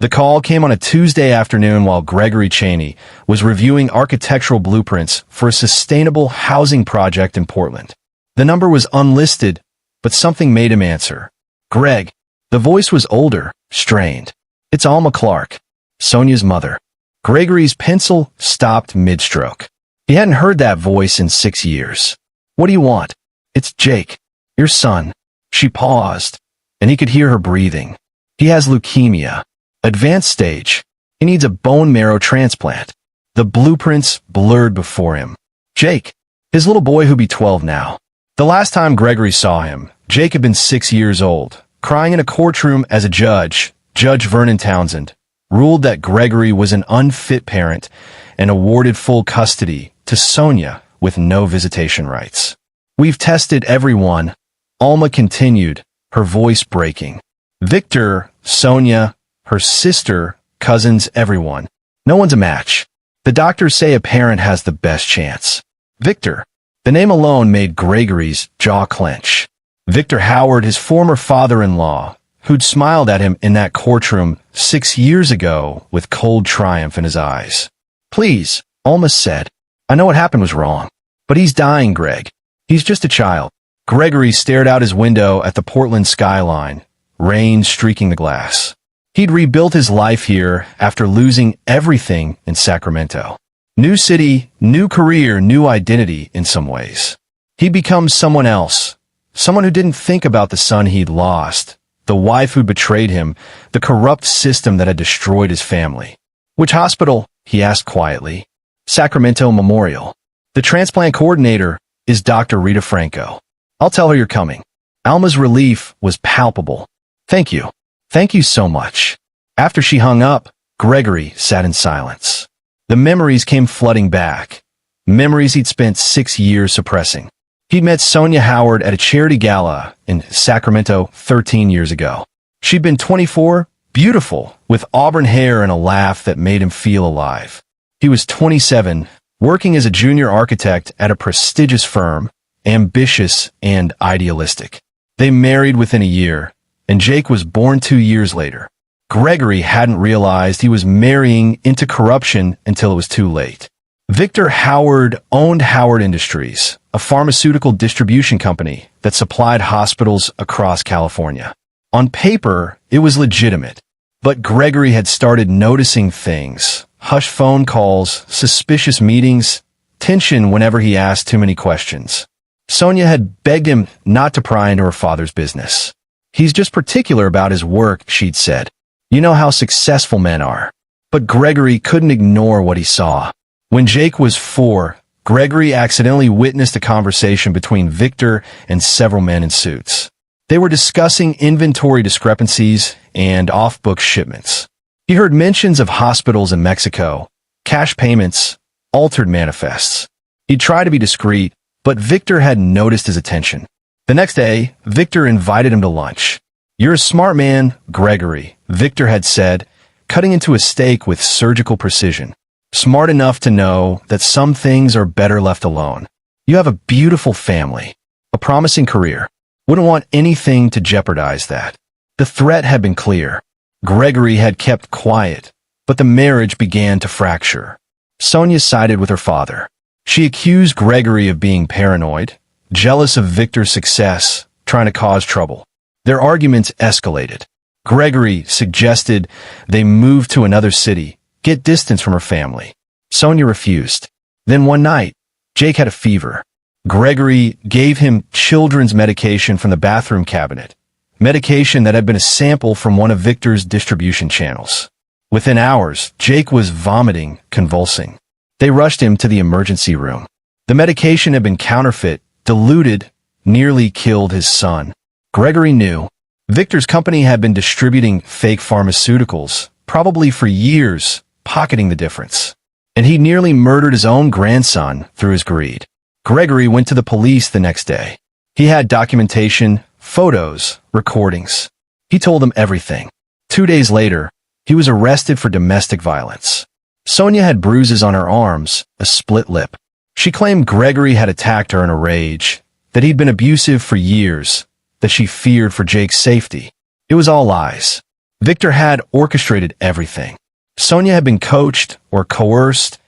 The call came on a Tuesday afternoon while Gregory Cheney was reviewing architectural blueprints for a sustainable housing project in Portland. The number was unlisted, but something made him answer. "Greg." The voice was older, strained. "It's Alma Clark, Sonia's mother." Gregory's pencil stopped mid-stroke. He hadn't heard that voice in 6 years. "What do you want?" "It's Jake, your son." She paused, and he could hear her breathing. "He has leukemia. Advanced stage. He needs a bone marrow transplant." The blueprints blurred before him. Jake, his little boy who'd be 12 now. The last time Gregory saw him, Jake had been 6 years old, crying in a courtroom as a judge. Judge Vernon Townsend ruled that Gregory was an unfit parent and awarded full custody to Sonia with no visitation rights. "We've tested everyone," Alma continued, her voice breaking. "Victor, Sonia, her sister, cousins, everyone. No one's a match. The doctors say a parent has the best chance." Victor. The name alone made Gregory's jaw clench. Victor Howard, his former father-in-law, who'd smiled at him in that courtroom 6 years ago with cold triumph in his eyes. "Please," Alma said. "I know what happened was wrong. But he's dying, Greg. He's just a child." Gregory stared out his window at the Portland skyline, rain streaking the glass. He'd rebuilt his life here after losing everything in Sacramento. New city, new career, new identity in some ways. He'd become someone else, someone who didn't think about the son he'd lost, the wife who'd betrayed him, the corrupt system that had destroyed his family. "Which hospital?" he asked quietly. "Sacramento Memorial. The transplant coordinator is Dr. Rita Franco. I'll tell her you're coming." Alma's relief was palpable. "Thank you. Thank you so much." After she hung up, Gregory sat in silence. The memories came flooding back. Memories he'd spent 6 years suppressing. He'd met Sonia Howard at a charity gala in Sacramento 13 years ago. She'd been 24, beautiful, with auburn hair and a laugh that made him feel alive. He was 27, working as a junior architect at a prestigious firm, ambitious and idealistic. They married within a year, and Jake was born 2 years later. Gregory hadn't realized he was marrying into corruption until it was too late. Victor Howard owned Howard Industries, a pharmaceutical distribution company that supplied hospitals across California. On paper, it was legitimate, but Gregory had started noticing things: hushed phone calls, suspicious meetings, tension whenever he asked too many questions. Sonia had begged him not to pry into her father's business. "He's just particular about his work," she'd said. "You know how successful men are." But Gregory couldn't ignore what he saw. When Jake was 4, Gregory accidentally witnessed a conversation between Victor and several men in suits. They were discussing inventory discrepancies and off-book shipments. He heard mentions of hospitals in Mexico, cash payments, altered manifests. He tried to be discreet, but Victor had noticed his attention. The next day, Victor invited him to lunch. "You're a smart man, Gregory," Victor had said, cutting into a steak with surgical precision. "Smart enough to know that some things are better left alone. You have a beautiful family, a promising career. Wouldn't want anything to jeopardize that." The threat had been clear. Gregory had kept quiet, but the marriage began to fracture. Sonia sided with her father. She accused Gregory of being paranoid, jealous of Victor's success, trying to cause trouble. Their arguments escalated. Gregory suggested they move to another city, get distance from her family. Sonia refused. Then one night, Jake had a fever. Gregory gave him children's medication from the bathroom cabinet, medication that had been a sample from one of Victor's distribution channels. Within hours, Jake was vomiting, convulsing. They rushed him to the emergency room. The medication had been counterfeit, diluted, nearly killed his son. Gregory knew. Victor's company had been distributing fake pharmaceuticals, probably for years, pocketing the difference. And he nearly murdered his own grandson through his greed. Gregory went to the police the next day. He had documentation, photos, recordings. He told them everything. 2 days later, he was arrested for domestic violence. Sonia had bruises on her arms, a split lip. She claimed Gregory had attacked her in a rage, that he'd been abusive for years, that she feared for Jake's safety. It was all lies. Victor had orchestrated everything. Sonia had been coached or coerced,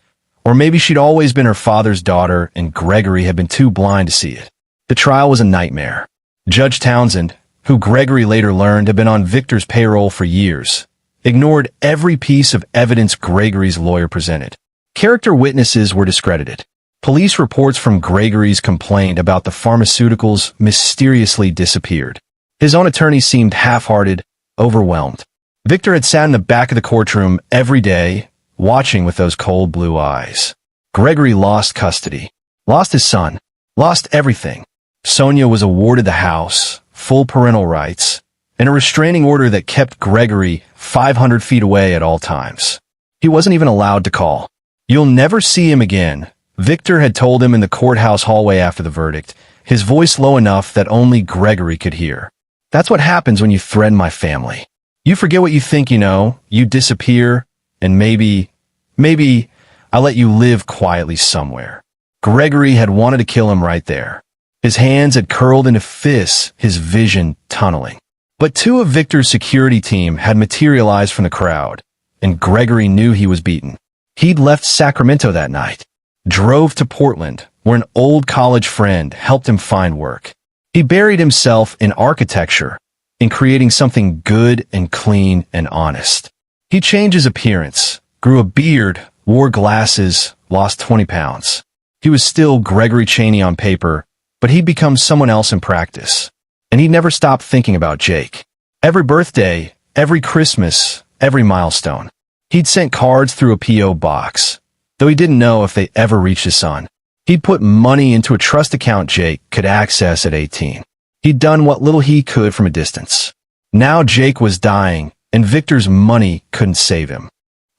or maybe she'd always been her father's daughter and Gregory had been too blind to see it. The trial was a nightmare. Judge Townsend, who Gregory later learned had been on Victor's payroll for years, ignored every piece of evidence Gregory's lawyer presented. Character witnesses were discredited. Police reports from Gregory's complaint about the pharmaceuticals mysteriously disappeared. His own attorney seemed half-hearted, overwhelmed. Victor had sat in the back of the courtroom every day, watching with those cold blue eyes. Gregory lost custody, lost his son, lost everything. Sonia was awarded the house, full parental rights, and a restraining order that kept Gregory 500 feet away at all times. He wasn't even allowed to call. "You'll never see him again," Victor had told him in the courthouse hallway after the verdict, his voice low enough that only Gregory could hear. "That's what happens when you threaten my family. You forget what you think you know, you disappear, and maybe I let you live quietly somewhere." Gregory had wanted to kill him right there. His hands had curled into fists, his vision tunneling. But two of Victor's security team had materialized from the crowd, and Gregory knew he was beaten. He'd left Sacramento that night, drove to Portland, where an old college friend helped him find work. He buried himself in architecture, in creating something good and clean and honest. He changed his appearance, grew a beard, wore glasses, lost 20 pounds. He was still Gregory Chaney on paper, but he'd become someone else in practice. And he never stopped thinking about Jake. Every birthday, every Christmas, every milestone. He'd sent cards through a P.O. box, though he didn't know if they ever reached his son. He'd put money into a trust account Jake could access at 18. He'd done what little he could from a distance. Now Jake was dying, and Victor's money couldn't save him.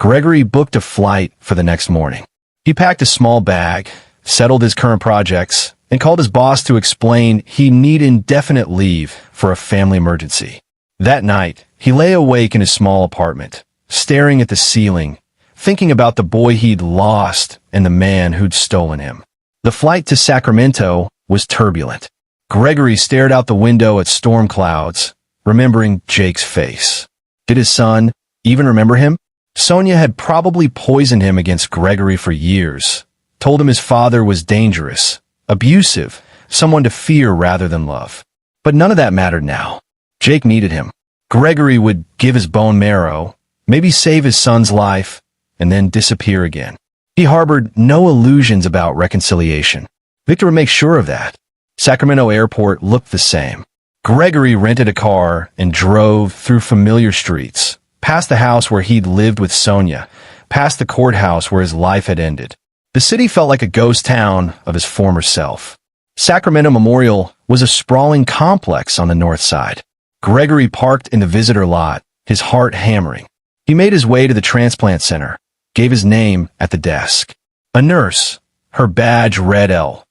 Gregory booked a flight for the next morning. He packed a small bag, settled his current projects, and called his boss to explain he needed indefinite leave for a family emergency. That night, he lay awake in his small apartment, staring at the ceiling, thinking about the boy he'd lost and the man who'd stolen him. The flight to Sacramento was turbulent. Gregory stared out the window at storm clouds, remembering Jake's face. Did his son even remember him? Sonia had probably poisoned him against Gregory for years, told him his father was dangerous, abusive, someone to fear rather than love. But none of that mattered now. Jake needed him. Gregory would give his bone marrow, maybe save his son's life, and then disappear again. He harbored no illusions about reconciliation. Victor would make sure of that. Sacramento Airport looked the same. Gregory rented a car and drove through familiar streets, past the house where he'd lived with Sonia, past the courthouse where his life had ended. The city felt like a ghost town of his former self. Sacramento Memorial was a sprawling complex on the north side. Gregory parked in the visitor lot, his heart hammering. He made his way to the transplant center, gave his name at the desk. A nurse, her badge read L.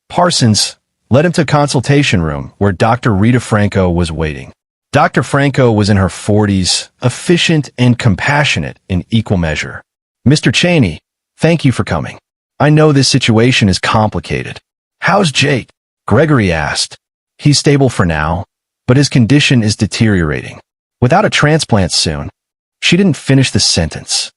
Parsons, led him to a consultation room where Dr. Rita Franco was waiting. Dr. Franco was in her 40s, efficient and compassionate in equal measure. "Mr. Chaney, thank you for coming. I know this situation is complicated." "How's Jake?" Gregory asked. "He's stable for now, but his condition is deteriorating. Without a transplant soon." She didn't finish the sentence.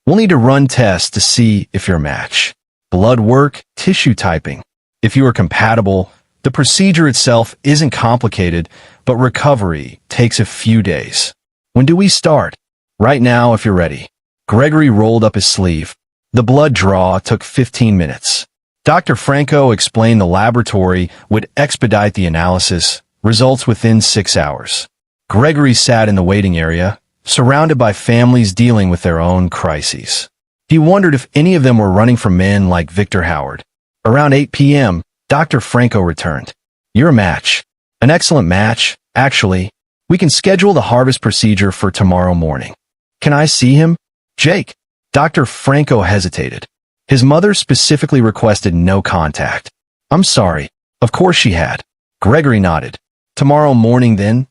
"We'll need to run tests to see if you're a match. Blood work, tissue typing. If you are compatible, the procedure itself isn't complicated, but recovery takes a few days. When do we start?" "Right now, if you're ready." Gregory rolled up his sleeve. The blood draw took 15 minutes. Dr. Franco explained the laboratory would expedite the analysis, results within 6 hours. Gregory sat in the waiting area, surrounded by families dealing with their own crises. He wondered if any of them were running from men like Victor Howard. Around 8 p.m., Dr. Franco returned. "You're a match. An excellent match, actually. We can schedule the harvest procedure for tomorrow morning." "Can I see him?" "Jake." Dr. Franco hesitated. His mother specifically requested no contact. "I'm sorry." Of course she had. Gregory nodded. "Tomorrow morning then?"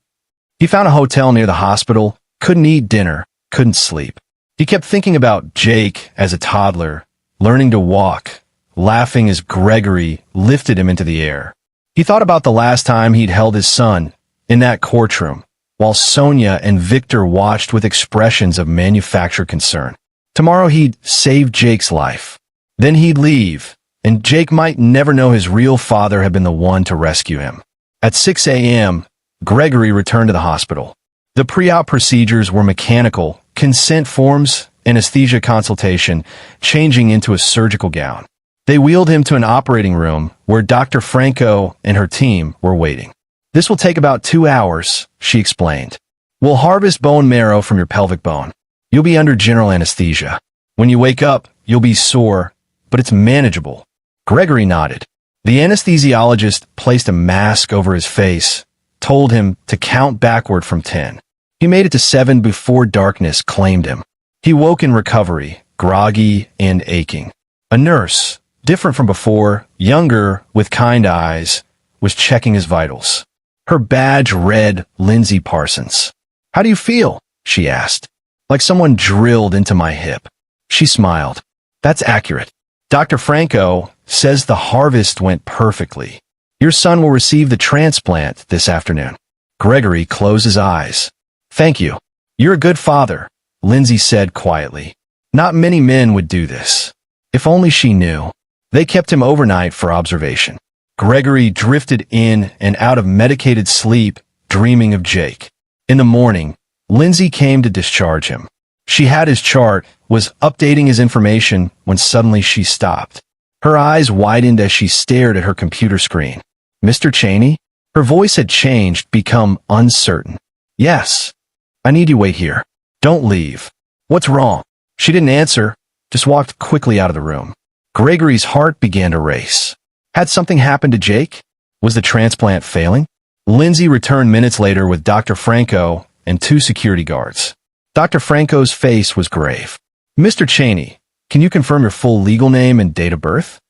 He found a hotel near the hospital, couldn't eat dinner, couldn't sleep. He kept thinking about Jake as a toddler, learning to walk, laughing as Gregory lifted him into the air. He thought about the last time he'd held his son, in that courtroom, while Sonia and Victor watched with expressions of manufactured concern. Tomorrow he'd save Jake's life. Then he'd leave, and Jake might never know his real father had been the one to rescue him. At 6 a.m., Gregory returned to the hospital. The pre-op procedures were mechanical, consent forms, anesthesia consultation, changing into a surgical gown. They wheeled him to an operating room where Dr. Franco and her team were waiting. "This will take about 2 hours," she explained. "We'll harvest bone marrow from your pelvic bone. You'll be under general anesthesia. When you wake up, you'll be sore, but it's manageable." Gregory nodded. The anesthesiologist placed a mask over his face, told him to count backward from 10. He made it to 7 before darkness claimed him. He woke in recovery, groggy and aching. A nurse, different from before, younger, with kind eyes, was checking his vitals. Her badge read Lindsay Parsons. "How do you feel?" she asked. "Like someone drilled into my hip." She smiled. "That's accurate. Dr. Franco says the harvest went perfectly. Your son will receive the transplant this afternoon." Gregory closed his eyes. "Thank you. You're a good father," Lindsay said quietly. "Not many men would do this. If only she knew." They kept him overnight for observation. Gregory drifted in and out of medicated sleep, dreaming of Jake. In the morning, Lindsay came to discharge him. She had his chart, was updating his information when suddenly she stopped. Her eyes widened as she stared at her computer screen. "Mr. Cheney?" Her voice had changed, become uncertain. "Yes. I need you wait here. Don't leave." "What's wrong?" She didn't answer, just walked quickly out of the room. Gregory's heart began to race. Had something happened to Jake? Was the transplant failing? Lindsay returned minutes later with Dr. Franco and 2 security guards. Dr. Franco's face was grave. "Mr. Cheney, can you confirm your full legal name and date of birth?"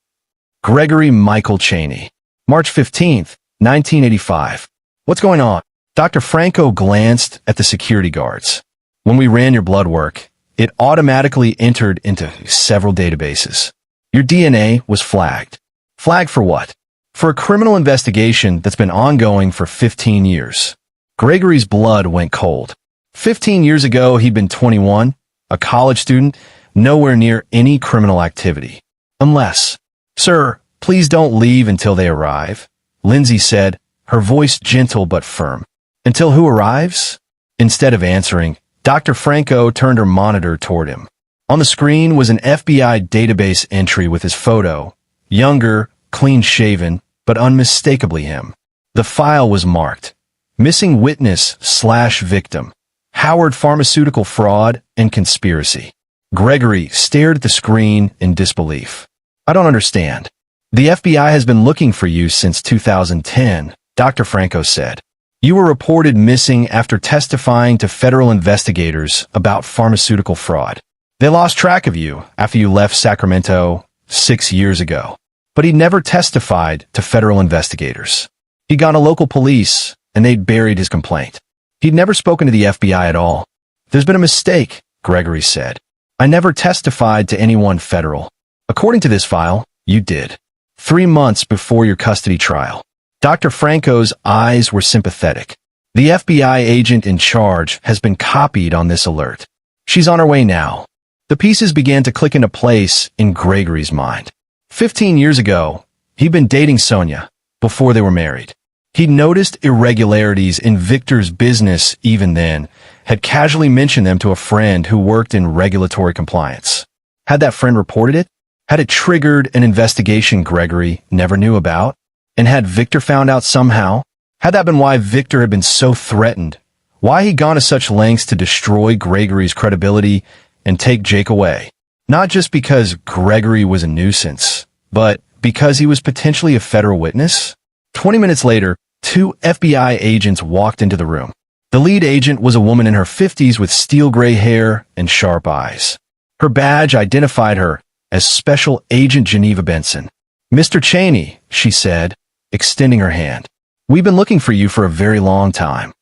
"Gregory Michael Cheney. March 15th, 1985. "What's going on?" Dr. Franco glanced at the security guards. "When we ran your blood work, it automatically entered into several databases. Your DNA was flagged." "Flagged for what?" "For a criminal investigation that's been ongoing for 15 years. Gregory's blood went cold. 15 years ago, he'd been 21, a college student, nowhere near any criminal activity. Unless, "Sir, please don't leave until they arrive," Lindsay said, her voice gentle but firm. "Until who arrives?" Instead of answering, Dr. Franco turned her monitor toward him. On the screen was an FBI database entry with his photo, younger, clean-shaven, but unmistakably him. The file was marked, "Missing Witness/Victim. Howard Pharmaceutical Fraud and Conspiracy." Gregory stared at the screen in disbelief. "I don't understand." "The FBI has been looking for you since 2010, Dr. Franco said. "You were reported missing after testifying to federal investigators about pharmaceutical fraud. They lost track of you after you left Sacramento 6 years ago. But he never testified to federal investigators. He'd gone to local police, and they'd buried his complaint. He'd never spoken to the FBI at all." "There's been a mistake," Gregory said. "I never testified to anyone federal. According to this file, you did. 3 months before your custody trial." Dr. Franco's eyes were sympathetic. "The FBI agent in charge has been copied on this alert. She's on her way now." The pieces began to click into place in Gregory's mind. 15 years ago, he'd been dating Sonia before they were married. He'd noticed irregularities in Victor's business even then, had casually mentioned them to a friend who worked in regulatory compliance. Had that friend reported it? Had it triggered an investigation Gregory never knew about? And had Victor found out somehow? Had that been why Victor had been so threatened? Why he'd gone to such lengths to destroy Gregory's credibility and take Jake away? Not just because Gregory was a nuisance, but because he was potentially a federal witness? 20 minutes later, 2 FBI agents walked into the room. The lead agent was a woman in her 50s with steel gray hair and sharp eyes. Her badge identified her as Special Agent Geneva Benson. "Mr. Cheney," she said, extending her hand. "We've been looking for you for a very long time."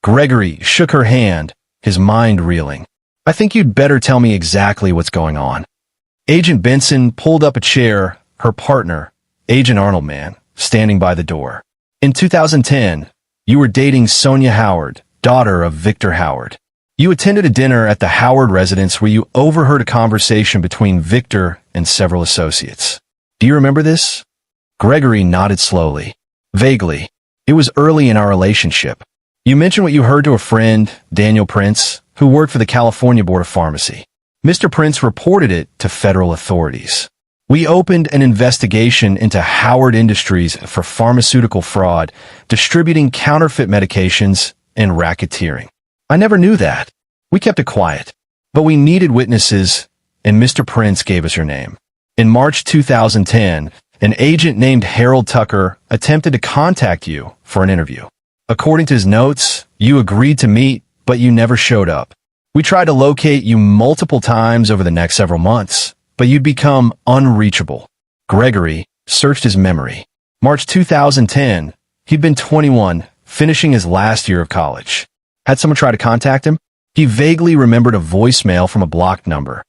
Gregory shook her hand, his mind reeling. "I think you'd better tell me exactly what's going on." Agent Benson pulled up a chair, her partner, Agent Arnoldman, standing by the door. "In 2010, you were dating Sonia Howard, daughter of Victor Howard. You attended a dinner at the Howard residence where you overheard a conversation between Victor and several associates. Do you remember this? Gregory nodded slowly. Vaguely. It was early in our relationship. You mentioned what you heard to a friend, Daniel Prince, who worked for the California Board of Pharmacy. Mr. Prince reported it to federal authorities. We opened an investigation into Howard Industries for pharmaceutical fraud, distributing counterfeit medications, and racketeering. I never knew that. We kept it quiet. But we needed witnesses, and Mr. Prince gave us your name. In March 2010, an agent named Harold Tucker attempted to contact you for an interview. According to his notes, you agreed to meet, but you never showed up. We tried to locate you multiple times over the next several months, but you'd become unreachable. Gregory searched his memory. March 2010, he'd been 21, finishing his last year of college. Had someone try to contact him? He vaguely remembered a voicemail from a blocked number,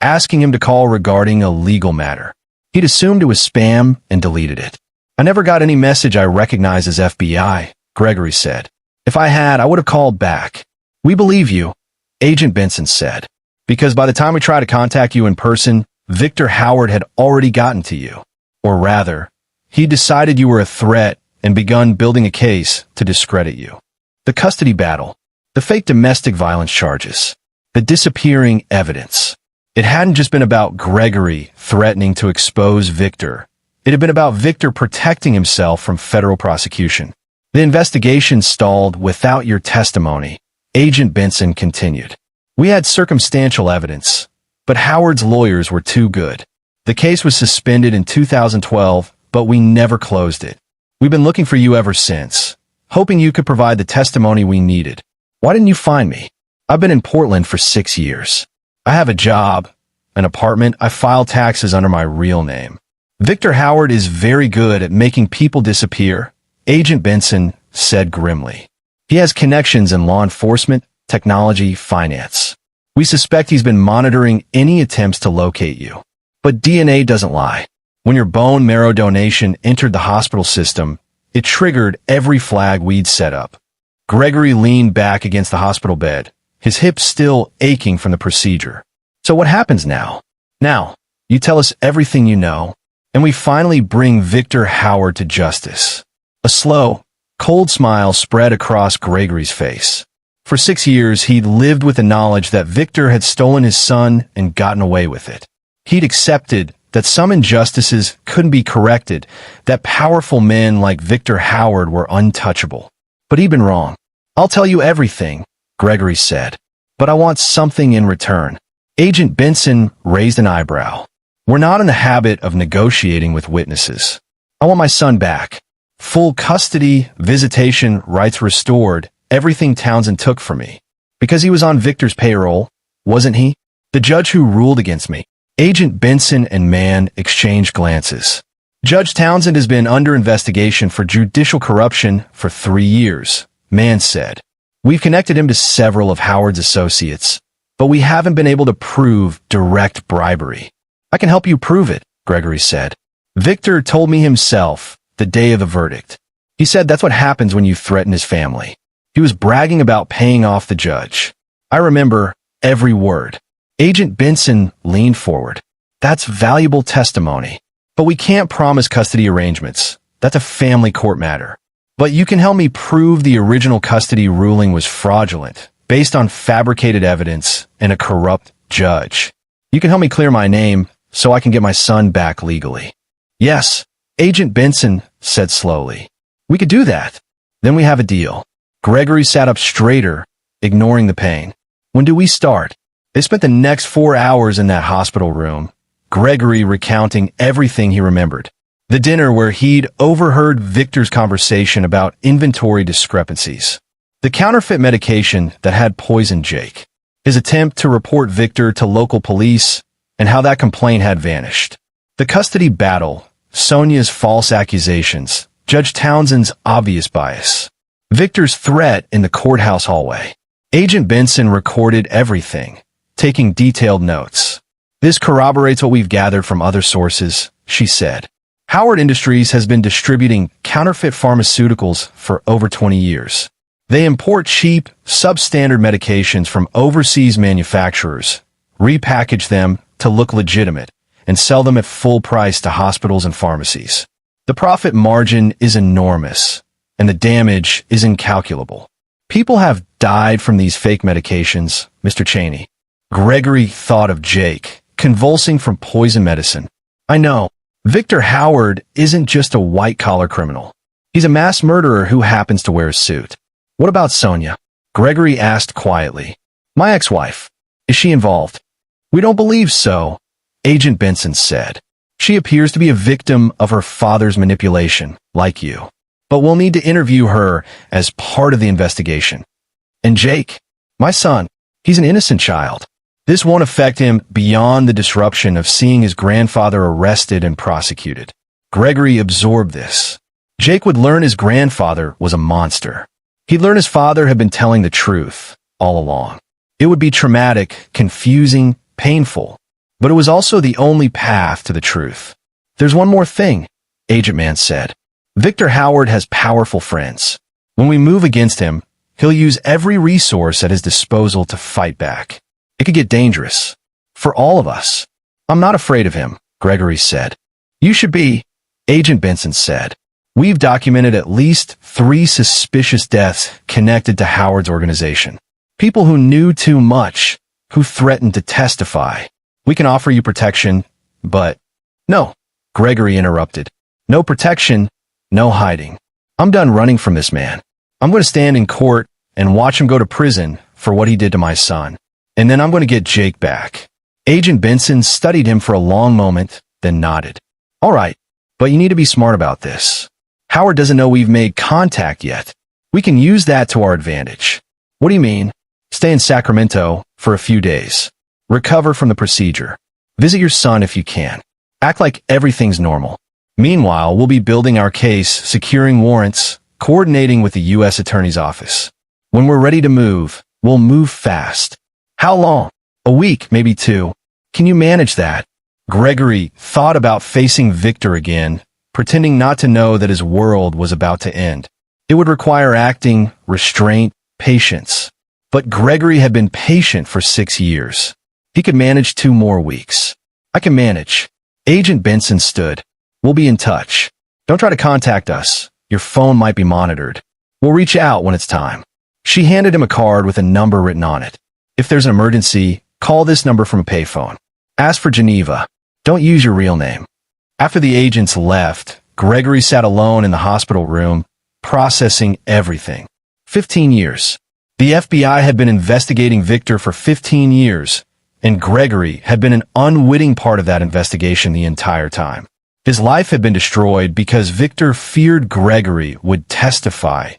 asking him to call regarding a legal matter. He'd assumed it was spam and deleted it. I never got any message I recognized as FBI, Gregory said. If I had, I would have called back. We believe you, Agent Benson said, because by the time we tried to contact you in person, Victor Howard had already gotten to you. Or rather, he decided you were a threat and begun building a case to discredit you. The custody battle, the fake domestic violence charges, the disappearing evidence. It hadn't just been about Gregory threatening to expose Victor. It had been about Victor protecting himself from federal prosecution. The investigation stalled without your testimony, Agent Benson continued. We had circumstantial evidence, but Howard's lawyers were too good. The case was suspended in 2012, but we never closed it. We've been looking for you ever since, hoping you could provide the testimony we needed. Why didn't you find me? I've been in Portland for 6 years. I have a job, an apartment. I file taxes under my real name. Victor Howard is very good at making people disappear, Agent Benson said grimly. He has connections in law enforcement, technology, finance. We suspect he's been monitoring any attempts to locate you. But DNA doesn't lie. When your bone marrow donation entered the hospital system, it triggered every flag we'd set up. Gregory leaned back against the hospital bed, his hips still aching from the procedure. So what happens now? Now, you tell us everything you know, and we finally bring Victor Howard to justice. A slow, cold smile spread across Gregory's face. For 6 years, he'd lived with the knowledge that Victor had stolen his son and gotten away with it. He'd accepted that some injustices couldn't be corrected, that powerful men like Victor Howard were untouchable. But he'd been wrong. I'll tell you everything, Gregory said. But I want something in return. Agent Benson raised an eyebrow. We're not in the habit of negotiating with witnesses. I want my son back. Full custody, visitation, rights restored, everything Townsend took from me. Because he was on Victor's payroll, wasn't he? The judge who ruled against me. Agent Benson and Mann exchanged glances. Judge Townsend has been under investigation for judicial corruption for 3 years, Mann said. We've connected him to several of Howard's associates, but we haven't been able to prove direct bribery. I can help you prove it, Gregory said. Victor told me himself the day of the verdict. He said that's what happens when you threaten his family. He was bragging about paying off the judge. I remember every word. Agent Benson leaned forward. That's valuable testimony. But we can't promise custody arrangements. That's a family court matter. But you can help me prove the original custody ruling was fraudulent, based on fabricated evidence and a corrupt judge. You can help me clear my name so I can get my son back legally. Yes, Agent Benson said slowly. We could do that. Then we have a deal. Gregory sat up straighter, ignoring the pain. When do we start? They spent the next 4 hours in that hospital room, Gregory recounting everything he remembered. The dinner where he'd overheard Victor's conversation about inventory discrepancies. The counterfeit medication that had poisoned Jake. His attempt to report Victor to local police, and how that complaint had vanished. The custody battle, Sonia's false accusations, Judge Townsend's obvious bias. Victor's threat in the courthouse hallway. Agent Benson recorded everything, taking detailed notes. This corroborates what we've gathered from other sources, she said. Howard Industries has been distributing counterfeit pharmaceuticals for over 20 years. They import cheap, substandard medications from overseas manufacturers, repackage them to look legitimate, and sell them at full price to hospitals and pharmacies. The profit margin is enormous, and the damage is incalculable. People have died from these fake medications, Mr. Cheney. Gregory thought of Jake, convulsing from poison medicine. I know. Victor Howard isn't just a white-collar criminal. He's a mass murderer who happens to wear a suit. What about Sonia? Gregory asked quietly. My ex-wife. Is she involved? We don't believe so, Agent Benson said. She appears to be a victim of her father's manipulation, like you. But we'll need to interview her as part of the investigation. And Jake, my son, he's an innocent child. This won't affect him beyond the disruption of seeing his grandfather arrested and prosecuted. Gregory absorbed this. Jake would learn his grandfather was a monster. He'd learn his father had been telling the truth all along. It would be traumatic, confusing, painful, but it was also the only path to the truth. There's one more thing, Agent Man said. Victor Howard has powerful friends. When we move against him, he'll use every resource at his disposal to fight back. It could get dangerous. For all of us. I'm not afraid of him, Gregory said. You should be, Agent Benson said. We've documented at least 3 suspicious deaths connected to Howard's organization. People who knew too much, who threatened to testify. We can offer you protection, but... No, Gregory interrupted. No protection, no hiding. I'm done running from this man. I'm going to stand in court and watch him go to prison for what he did to my son. And then I'm going to get Jake back. Agent Benson studied him for a long moment, then nodded. All right, but you need to be smart about this. Howard doesn't know we've made contact yet. We can use that to our advantage. What do you mean? Stay in Sacramento for a few days. Recover from the procedure. Visit your son if you can. Act like everything's normal. Meanwhile, we'll be building our case, securing warrants, coordinating with the U.S. Attorney's Office. When we're ready to move, we'll move fast. How long? A week, maybe 2. Can you manage that? Gregory thought about facing Victor again, pretending not to know that his world was about to end. It would require acting, restraint, patience. But Gregory had been patient for 6 years. He could manage 2 more weeks. I can manage. Agent Benson stood. We'll be in touch. Don't try to contact us. Your phone might be monitored. We'll reach out when it's time. She handed him a card with a number written on it. If there's an emergency, call this number from a payphone. Ask for Geneva. Don't use your real name. After the agents left, Gregory sat alone in the hospital room, processing everything. 15 years. The FBI had been investigating Victor for 15 years, and Gregory had been an unwitting part of that investigation the entire time. His life had been destroyed because Victor feared Gregory would testify,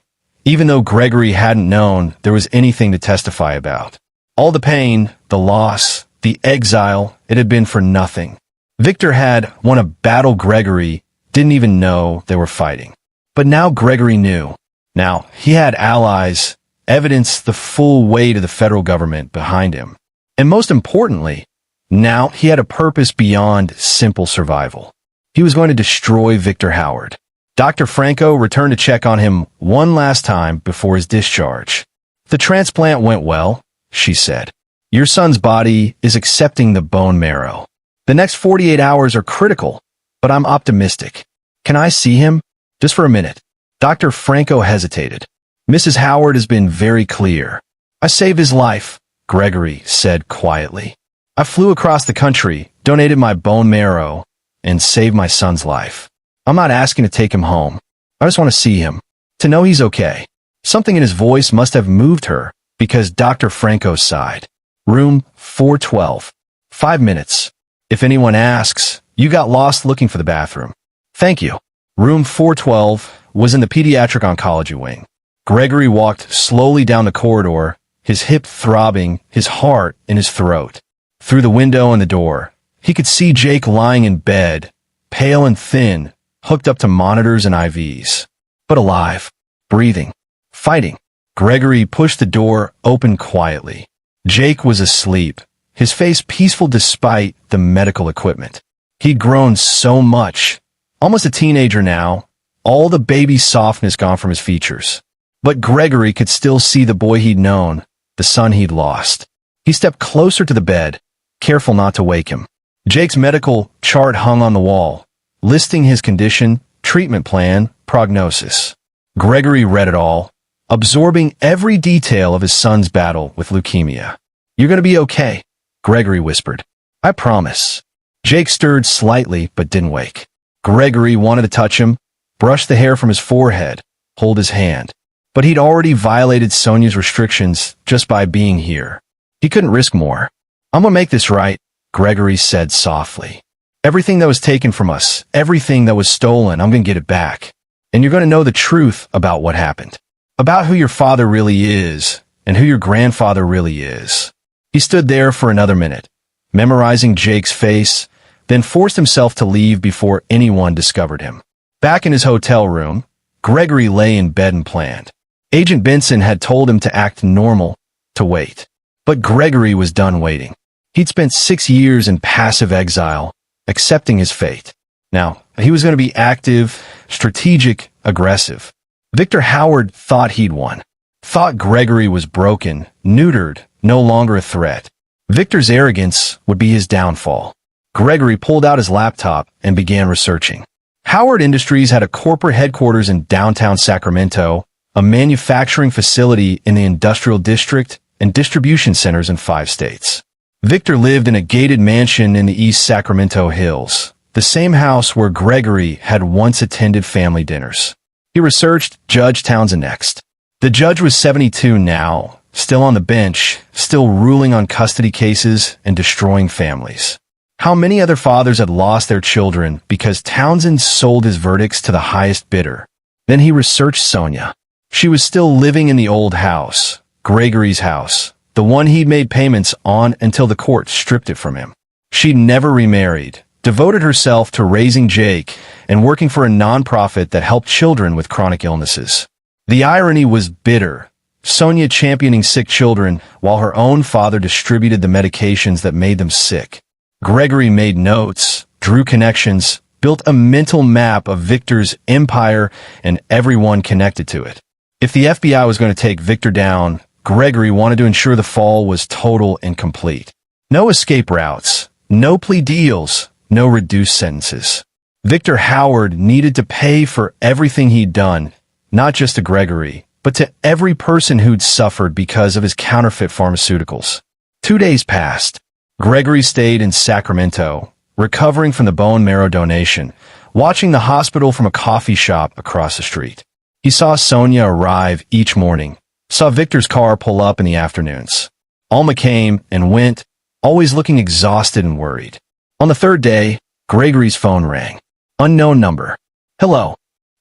even though Gregory hadn't known there was anything to testify about. All the pain, the loss, the exile, it had been for nothing. Victor had won a battle Gregory didn't even know they were fighting. But now Gregory knew. Now he had allies, evidence the full weight of the federal government behind him. And most importantly, now he had a purpose beyond simple survival. He was going to destroy Victor Howard. Dr. Franco returned to check on him one last time before his discharge. The transplant went well, she said. Your son's body is accepting the bone marrow. The next 48 hours are critical, but I'm optimistic. Can I see him? Just for a minute. Dr. Franco hesitated. Mrs. Howard has been very clear. I saved his life, Gregory said quietly. I flew across the country, donated my bone marrow, and saved my son's life. I'm not asking to take him home. I just want to see him, to know he's okay. Something in his voice must have moved her, because Dr. Franco sighed. Room 412. 5 minutes. If anyone asks, you got lost looking for the bathroom. Thank you. Room 412 was in the pediatric oncology wing. Gregory walked slowly down the corridor, his hip throbbing, his heart in his throat. Through the window and the door, he could see Jake lying in bed, pale and thin, hooked up to monitors and IVs. But alive, breathing, fighting. Gregory pushed the door open quietly. Jake was asleep, his face peaceful despite the medical equipment. He'd grown so much, almost a teenager now, all the baby softness gone from his features. But Gregory could still see the boy he'd known, the son he'd lost. He stepped closer to the bed, careful not to wake him. Jake's medical chart hung on the wall, listing his condition, treatment plan, prognosis. Gregory read it all, absorbing every detail of his son's battle with leukemia. "You're going to be okay," Gregory whispered. "I promise." Jake stirred slightly but didn't wake. Gregory wanted to touch him, brush the hair from his forehead, hold his hand. But he'd already violated Sonia's restrictions just by being here. He couldn't risk more. "I'm gonna make this right," Gregory said softly. "Everything that was taken from us, everything that was stolen, I'm gonna get it back. And you're gonna know the truth about what happened. About who your father really is, and who your grandfather really is." He stood there for another minute, memorizing Jake's face, then forced himself to leave before anyone discovered him. Back in his hotel room, Gregory lay in bed and planned. Agent Benson had told him to act normal, to wait. But Gregory was done waiting. He'd spent 6 years in passive exile, accepting his fate. Now, he was going to be active, strategic, aggressive. Victor Howard thought he'd won. Thought Gregory was broken, neutered, no longer a threat. Victor's arrogance would be his downfall. Gregory pulled out his laptop and began researching. Howard Industries had a corporate headquarters in downtown Sacramento, a manufacturing facility in the industrial district, and distribution centers in 5 states. Victor lived in a gated mansion in the East Sacramento Hills, the same house where Gregory had once attended family dinners. He researched Judge Townsend next. The judge was 72 now, still on the bench, still ruling on custody cases and destroying families. How many other fathers had lost their children because Townsend sold his verdicts to the highest bidder? Then he researched Sonia. She was still living in the old house, Gregory's house, the one he'd made payments on until the court stripped it from him. She'd never remarried, devoted herself to raising Jake and working for a nonprofit that helped children with chronic illnesses. The irony was bitter. Sonia championing sick children while her own father distributed the medications that made them sick. Gregory made notes, drew connections, built a mental map of Victor's empire and everyone connected to it. If the FBI was going to take Victor down, Gregory wanted to ensure the fall was total and complete. No escape routes, no plea deals, no reduced sentences. Victor Howard needed to pay for everything he'd done, not just to Gregory, but to every person who'd suffered because of his counterfeit pharmaceuticals. 2 days passed. Gregory stayed in Sacramento, recovering from the bone marrow donation, watching the hospital from a coffee shop across the street. He saw Sonia arrive each morning, saw Victor's car pull up in the afternoons. Alma came and went, always looking exhausted and worried. On the 3rd day, Gregory's phone rang. Unknown number. "Hello.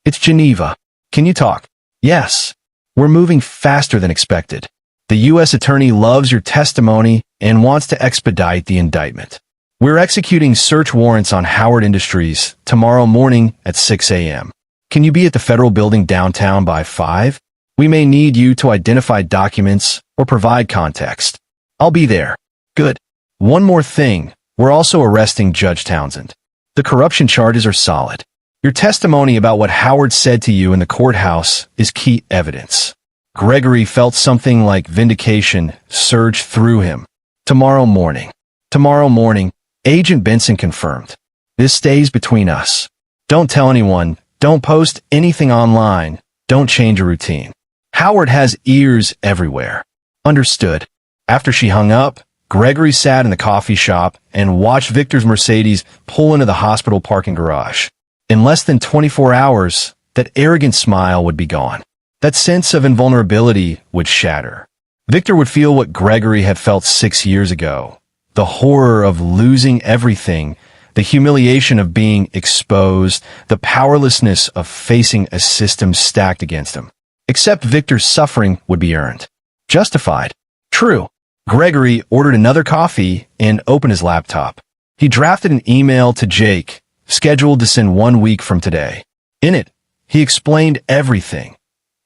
It's Geneva. Can you talk?" "Yes. We're moving faster than expected. The U.S. attorney loves your testimony and wants to expedite the indictment. We're executing search warrants on Howard Industries tomorrow morning at 6 a.m. Can you be at the federal building downtown by 5? We may need you to identify documents or provide context." "I'll be there." "Good. One more thing. We're also arresting Judge Townsend. The corruption charges are solid. Your testimony about what Howard said to you in the courthouse is key evidence." Gregory felt something like vindication surge through him. Tomorrow morning, Agent Benson confirmed. "This stays between us. Don't tell anyone, don't post anything online, don't change your routine. Howard has ears everywhere." "Understood." After she hung up, Gregory sat in the coffee shop and watched Victor's Mercedes pull into the hospital parking garage. In less than 24 hours, that arrogant smile would be gone. That sense of invulnerability would shatter. Victor would feel what Gregory had felt 6 years ago. The horror of losing everything, the humiliation of being exposed, the powerlessness of facing a system stacked against him. Except Victor's suffering would be earned. Justified. True. Gregory ordered another coffee and opened his laptop. He drafted an email to Jake, scheduled to send 1 week from today. In it, he explained everything.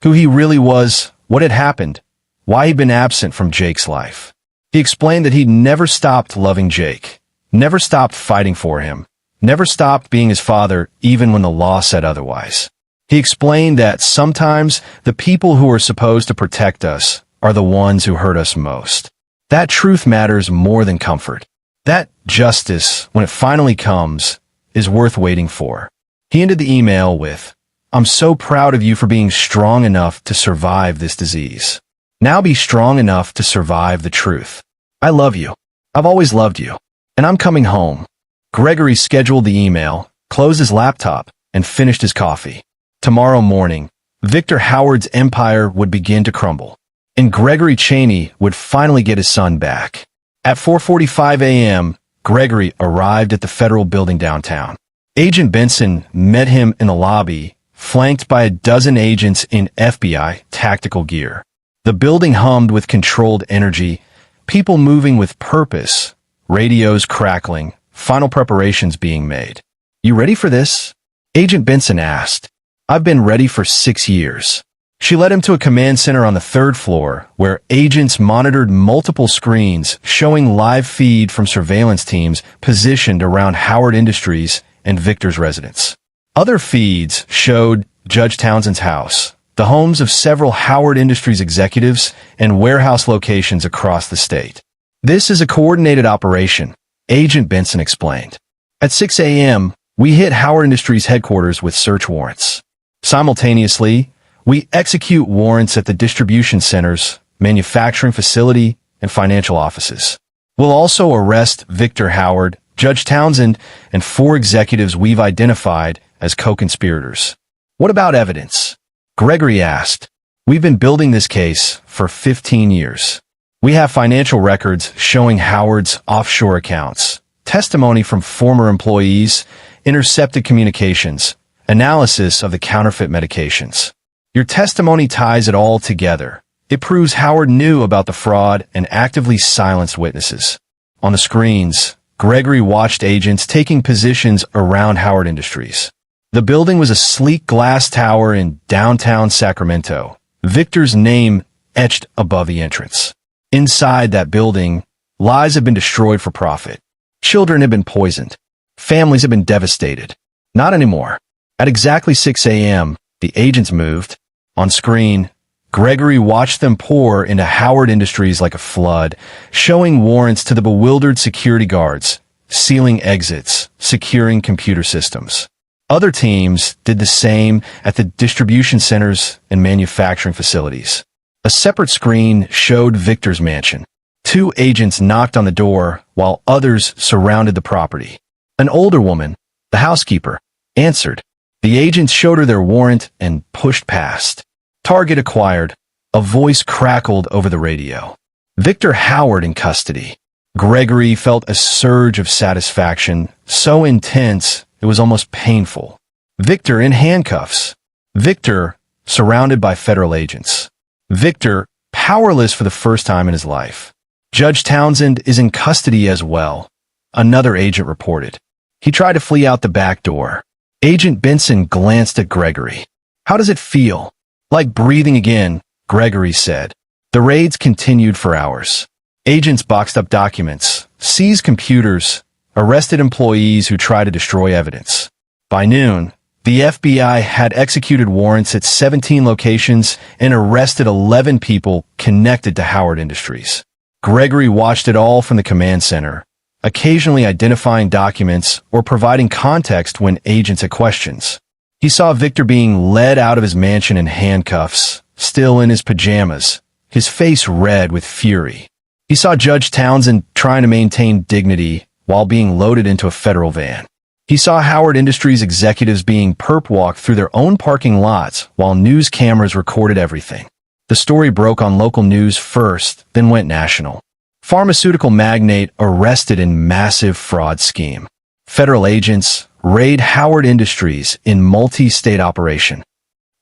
Who he really was, what had happened, why he'd been absent from Jake's life. He explained that he'd never stopped loving Jake, never stopped fighting for him, never stopped being his father even when the law said otherwise. He explained that sometimes the people who are supposed to protect us are the ones who hurt us most. That truth matters more than comfort. That justice, when it finally comes, is worth waiting for. He ended the email with, "I'm so proud of you for being strong enough to survive this disease. Now be strong enough to survive the truth. I love you. I've always loved you. And I'm coming home." Gregory scheduled the email, closed his laptop, and finished his coffee. Tomorrow morning, Victor Howard's empire would begin to crumble, and Gregory Chaney would finally get his son back. At 4:45 a.m., Gregory arrived at the federal building downtown. Agent Benson met him in the lobby, flanked by a dozen agents in FBI tactical gear. The building hummed with controlled energy, people moving with purpose, radios crackling, final preparations being made. "You ready for this?" Agent Benson asked. "I've been ready for 6 years." She led him to a command center on the 3rd floor, where agents monitored multiple screens showing live feed from surveillance teams positioned around Howard Industries and Victor's residence. Other feeds showed Judge Townsend's house, the homes of several Howard Industries executives, and warehouse locations across the state. "This is a coordinated operation," Agent Benson explained. "At 6 a.m., we hit Howard Industries headquarters with search warrants. Simultaneously, we execute warrants at the distribution centers, manufacturing facility, and financial offices. We'll also arrest Victor Howard, Judge Townsend, and 4 executives we've identified as co-conspirators." "What about evidence?" Gregory asked. "We've been building this case for 15 years. We have financial records showing Howard's offshore accounts, testimony from former employees, intercepted communications, analysis of the counterfeit medications. Your testimony ties it all together. It proves Howard knew about the fraud and actively silenced witnesses." On the screens, Gregory watched agents taking positions around Howard Industries. The building was a sleek glass tower in downtown Sacramento, Victor's name etched above the entrance. Inside that building, lives had been destroyed for profit. Children had been poisoned. Families had been devastated. Not anymore. At exactly 6 a.m., the agents moved. On screen, Gregory watched them pour into Howard Industries like a flood, showing warrants to the bewildered security guards, sealing exits, securing computer systems. Other teams did the same at the distribution centers and manufacturing facilities. A separate screen showed Victor's mansion. 2 agents knocked on the door while others surrounded the property. An older woman, the housekeeper, answered. The agents showed her their warrant and pushed past. "Target acquired," a voice crackled over the radio. Victor Howard in custody. Gregory felt a surge of satisfaction, so intense it was almost painful. Victor in handcuffs. Victor surrounded by federal agents. Victor powerless for the first time in his life. Judge Townsend is in custody as well, another agent reported. He tried to flee out the back door. Agent Benson glanced at Gregory. "How does it feel?" "Like breathing again," Gregory said. The raids continued for hours. Agents boxed up documents, seized computers, arrested employees who tried to destroy evidence. By noon, the FBI had executed warrants at 17 locations and arrested 11 people connected to Howard Industries. Gregory watched it all from the command center, occasionally identifying documents or providing context when agents had questions. He saw Victor being led out of his mansion in handcuffs, still in his pajamas, his face red with fury. He saw Judge Townsend trying to maintain dignity while being loaded into a federal van. He saw Howard Industries executives being perp-walked through their own parking lots while news cameras recorded everything. The story broke on local news first, then went national. Pharmaceutical magnate arrested in massive fraud scheme. Federal agents raid Howard Industries in multi-state operation.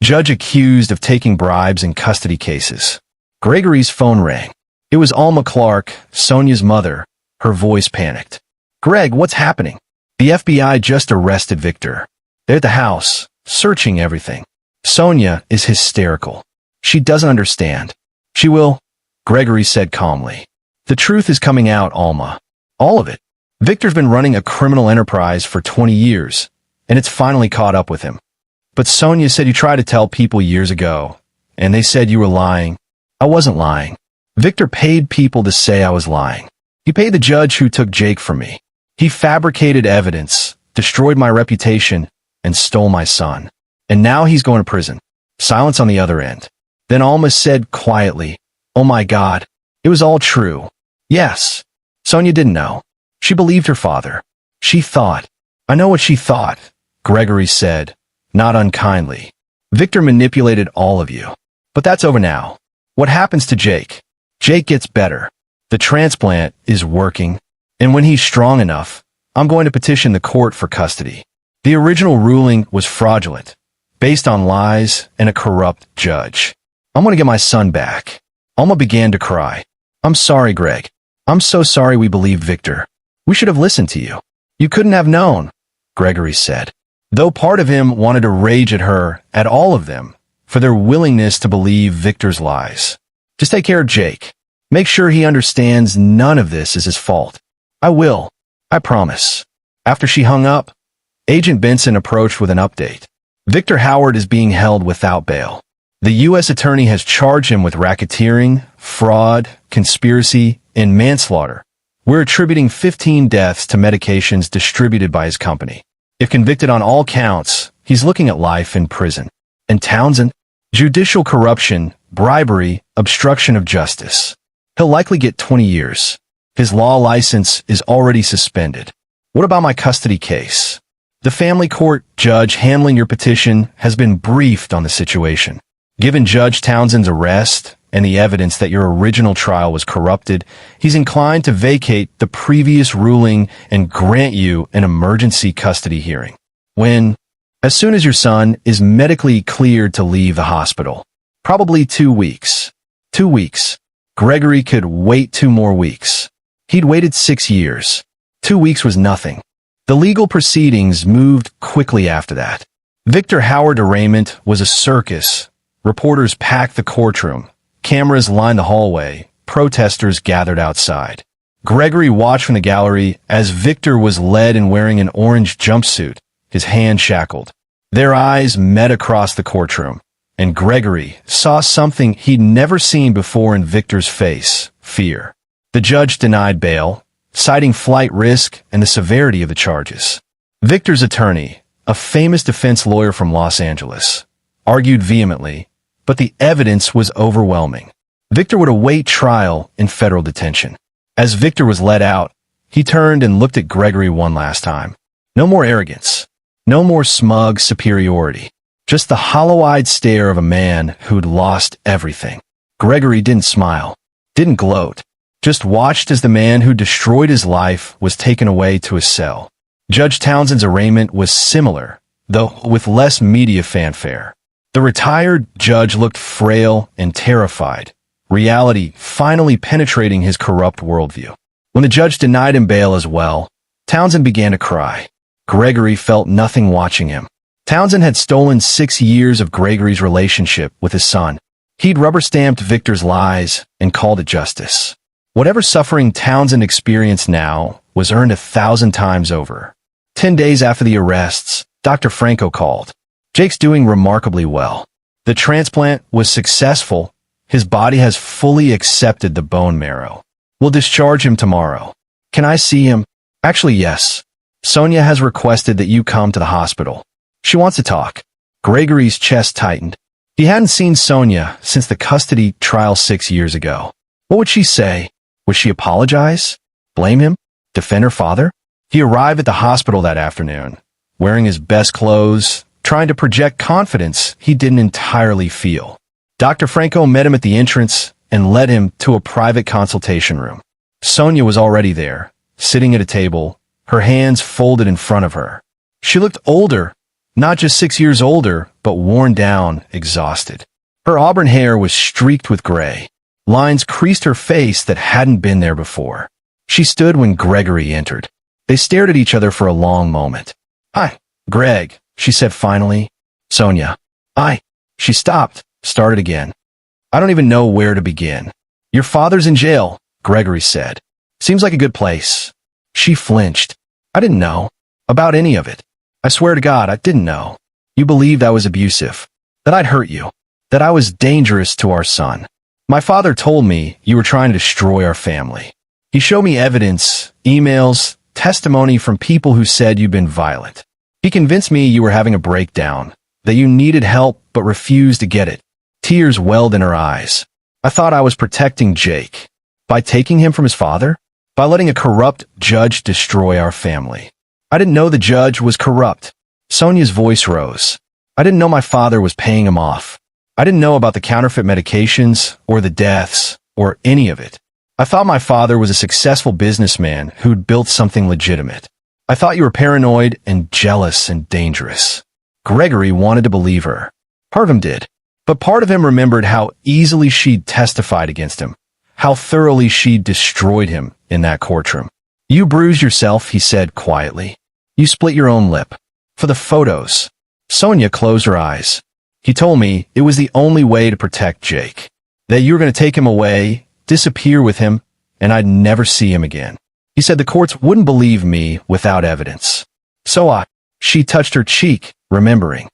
Judge accused of taking bribes in custody cases. Gregory's phone rang. It was Alma Clark, Sonia's mother. Her voice panicked. "Greg, what's happening?" "The FBI just arrested Victor. They're at the house, searching everything." Sonia is hysterical. "She doesn't understand." "She will," Gregory said calmly. "The truth is coming out, Alma. All of it. Victor's been running a criminal enterprise for 20 years, and it's finally caught up with him." But Sonia said you tried to tell people years ago, and they said you were lying. I wasn't lying. Victor paid people to say I was lying. He paid the judge who took Jake from me. He fabricated evidence, destroyed my reputation, and stole my son. And now he's going to prison. Silence on the other end. Then Alma said quietly, "Oh my God, it was all true." Yes. Sonia didn't know. She believed her father. She thought. I know what she thought, Gregory said, not unkindly. Victor manipulated all of you. But that's over now. What happens to Jake? Jake gets better. The transplant is working. And when he's strong enough, I'm going to petition the court for custody. The original ruling was fraudulent, based on lies and a corrupt judge. I'm going to get my son back. Alma began to cry. I'm sorry, Greg. I'm so sorry we believed Victor. We should have listened to you. You couldn't have known, Gregory said. Though part of him wanted to rage at her, at all of them, for their willingness to believe Victor's lies. Just take care of Jake. Make sure he understands none of this is his fault. I will. I promise. After she hung up, Agent Benson approached with an update. Victor Howard is being held without bail. The U.S. attorney has charged him with racketeering, fraud, conspiracy, and manslaughter. We're attributing 15 deaths to medications distributed by his company. If convicted on all counts, he's looking at life in prison. And Townsend? Judicial corruption, bribery, obstruction of justice. He'll likely get 20 years. His law license is already suspended. What about my custody case? The family court judge handling your petition has been briefed on the situation. Given Judge Townsend's arrest and the evidence that your original trial was corrupted, he's inclined to vacate the previous ruling and grant you an emergency custody hearing. As soon as your son is medically cleared to leave the hospital. Probably 2 weeks. 2 weeks. Gregory could wait 2 more weeks. He'd waited 6 years. 2 weeks was nothing. The legal proceedings moved quickly after that. Victor Howard arraignment was a circus. Reporters packed the courtroom. Cameras lined the hallway. Protesters gathered outside. Gregory watched from the gallery as Victor was led and wearing an orange jumpsuit, his hand shackled. Their eyes met across the courtroom, and Gregory saw something he'd never seen before in Victor's face: fear. The judge denied bail, citing flight risk and the severity of the charges. Victor's attorney, a famous defense lawyer from Los Angeles, argued vehemently, but the evidence was overwhelming. Victor would await trial in federal detention. As Victor was let out, he turned and looked at Gregory one last time. No more arrogance. No more smug superiority. Just the hollow-eyed stare of a man who'd lost everything. Gregory didn't smile, didn't gloat, just watched as the man who destroyed his life was taken away to a cell. Judge Townsend's arraignment was similar, though with less media fanfare. The retired judge looked frail and terrified, reality finally penetrating his corrupt worldview. When the judge denied him bail as well, Townsend began to cry. Gregory felt nothing watching him. Townsend had stolen 6 years of Gregory's relationship with his son. He'd rubber-stamped Victor's lies and called it justice. Whatever suffering Townsend experienced now was earned 1,000 times over. 10 days after the arrests, Dr. Franco called. Jake's doing remarkably well. The transplant was successful. His body has fully accepted the bone marrow. We'll discharge him tomorrow. Can I see him? Actually, yes. Sonia has requested that you come to the hospital. She wants to talk. Gregory's chest tightened. He hadn't seen Sonia since the custody trial 6 years ago. What would she say? Would she apologize? Blame him? Defend her father? He arrived at the hospital that afternoon, wearing his best clothes, trying to project confidence he didn't entirely feel. Dr. Franco met him at the entrance and led him to a private consultation room. Sonia was already there, sitting at a table, her hands folded in front of her. She looked older, not just 6 years older, but worn down, exhausted. Her auburn hair was streaked with gray. Lines creased her face that hadn't been there before. She stood when Gregory entered. They stared at each other for a long moment. "Hi, Greg," she said finally. "Sonia." "Hi." She stopped, started again. "I don't even know where to begin." "Your father's in jail," Gregory said. "Seems like a good place." She flinched. "I didn't know about any of it. I swear to God, I didn't know." You believed I was abusive, that I'd hurt you, that I was dangerous to our son. My father told me you were trying to destroy our family. He showed me evidence, emails, testimony from people who said you'd been violent. He convinced me you were having a breakdown, that you needed help but refused to get it. Tears welled in her eyes. I thought I was protecting Jake. By taking him from his father? By letting a corrupt judge destroy our family. I didn't know the judge was corrupt. Sonia's voice rose. I didn't know my father was paying him off. I didn't know about the counterfeit medications, or the deaths, or any of it. I thought my father was a successful businessman who'd built something legitimate. I thought you were paranoid and jealous and dangerous. Gregory wanted to believe her. Part of him did. But part of him remembered how easily she'd testified against him, how thoroughly she'd destroyed him in that courtroom. You bruised yourself, he said quietly. You split your own lip. For the photos. Sonia closed her eyes. He told me it was the only way to protect Jake. That you were going to take him away, disappear with him, and I'd never see him again. He said the courts wouldn't believe me without evidence. She touched her cheek, remembering.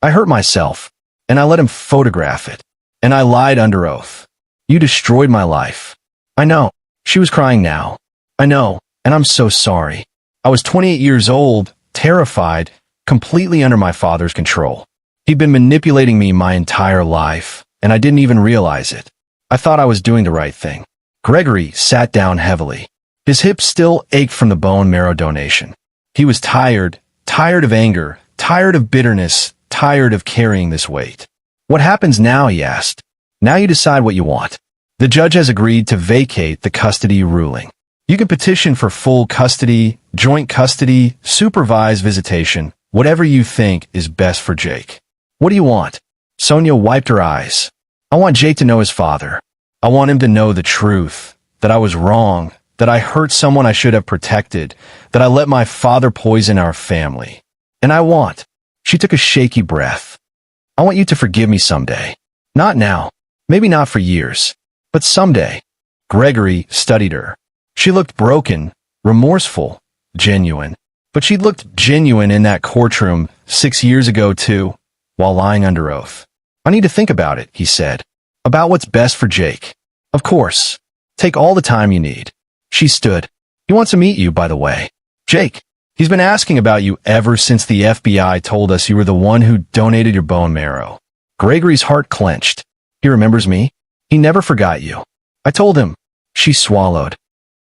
I hurt myself, and I let him photograph it, and I lied under oath. You destroyed my life. I know. She was crying now. I know, and I'm so sorry. I was 28 years old, terrified, completely under my father's control. He'd been manipulating me my entire life, and I didn't even realize it. I thought I was doing the right thing. Gregory sat down heavily. His hips still ached from the bone marrow donation. He was tired of anger, tired of bitterness, tired of carrying this weight. What happens now, he asked. Now you decide what you want. The judge has agreed to vacate the custody ruling. You can petition for full custody, joint custody, supervised visitation, whatever you think is best for Jake. What do you want? Sonia wiped her eyes. I want Jake to know his father. I want him to know the truth, that I was wrong, that I hurt someone I should have protected, that I let my father poison our family. And I want. She took a shaky breath. I want you to forgive me someday. Not now. Maybe not for years. But someday. Gregory studied her. She looked broken, remorseful, genuine. But she'd looked genuine in that courtroom 6 years ago too, while lying under oath. I need to think about it, he said. About what's best for Jake. Of course. Take all the time you need. She stood. He wants to meet you, by the way. Jake. He's been asking about you ever since the FBI told us you were the one who donated your bone marrow. Gregory's heart clenched. He remembers me. He never forgot you. I told him. She swallowed.